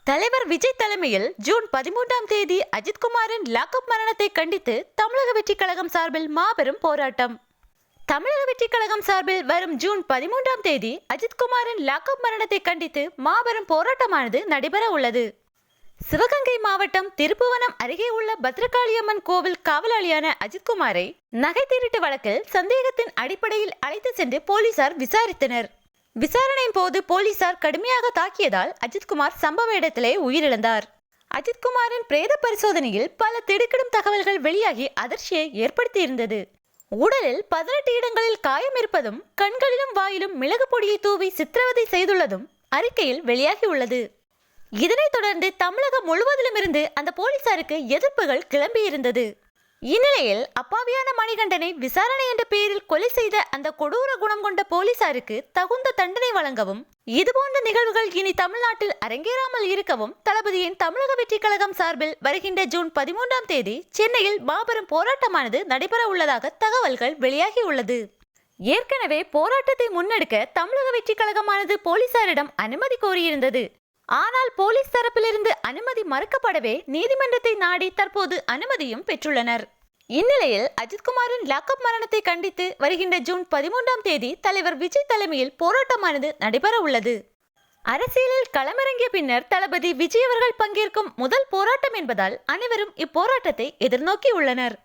தலைவர் விஜய் தலைமையில் ஜூன் 13ஆம் தேதி அஜித்குமாரின் லாக்அப் மரணத்தை கண்டித்து தமிழக வெற்றிக் கழகம் சார்பில் மாபெரும் போராட்டம். தமிழக வெற்றிக் கழகம் சார்பில் வரும் ஜூன் 13ஆம் தேதி அஜித்குமாரின் லாக்அப் மரணத்தை கண்டித்து மாபெரும் போராட்டமானது நடைபெற உள்ளது. சிவகங்கை மாவட்டம் திருப்புவனம் அருகே உள்ள பத்ரகாளியம்மன் கோவில் காவலாளியான அஜித்குமாரை நகை திருட்டு வழக்கில் சந்தேகத்தின் அடிப்படையில் அழைத்து சென்று போலீசார் விசாரித்தனர். விசாரணையின் போது போலீசார் கடுமையாக தாக்கியதால் அஜித்குமார் சம்பவ இடத்திலே உயிரிழந்தார். அஜித்குமாரின் பிரேத பரிசோதனையில் பல திடுக்கிடும் தகவல்கள் வெளியாகி அதிர்ச்சியை ஏற்படுத்தியிருந்தது. உடலில் 18 இடங்களில் காயம் இருப்பதும் கண்களிலும் வாயிலும் மிளகு பொடியை தூவி சித்திரவதை செய்துள்ளதும் அறிக்கையில் வெளியாகியுள்ளது. இதனைத் தொடர்ந்து தமிழகம் முழுவதிலும் இருந்து அந்த போலீசாருக்கு எதிர்ப்புகள் கிளம்பியிருந்தது. இந்நிலையில் அப்பாவியான மணிகண்டனை விசாரணை என்ற பெயரில் கொலை செய்த அந்த கொடூர குணம் கொண்ட போலீசாருக்கு தகுந்த தண்டனை வழங்கவும், இதுபோன்ற நிகழ்வுகள் இனி தமிழ்நாட்டில் அரங்கேறாமல் இருக்கவும் தளபதியின் தமிழக வெற்றிக் கழகம் சார்பில் வருகின்ற ஜூன் 13ஆம் தேதி சென்னையில் மாபெரும் போராட்டமானது நடைபெற உள்ளதாக தகவல்கள் வெளியாகியுள்ளது. ஏற்கனவே போராட்டத்தை முன்னெடுக்க தமிழக வெற்றிக் கழகமானது போலீசாரிடம் அனுமதி கோரியிருந்தது. ஆனால் போலீஸ் தரப்பிலிருந்து அனுமதி மறுக்கப்படவே நீதிமன்றத்தை நாடி தற்போது அனுமதியும் பெற்றுள்ளனர். இந்நிலையில் அஜித்குமாரின் லாக்அப் மரணத்தை கண்டித்து வருகின்ற ஜூன் 13ஆம் தேதி தலைவர் விஜய் தலைமையில் போராட்டமானது நடைபெற உள்ளது. அரசியலில் களமிறங்கிய பின்னர் தளபதி விஜய் அவர்கள் பங்கேற்கும் முதல் போராட்டம் என்பதால் அனைவரும் இப்போராட்டத்தை எதிர்நோக்கி உள்ளனர்.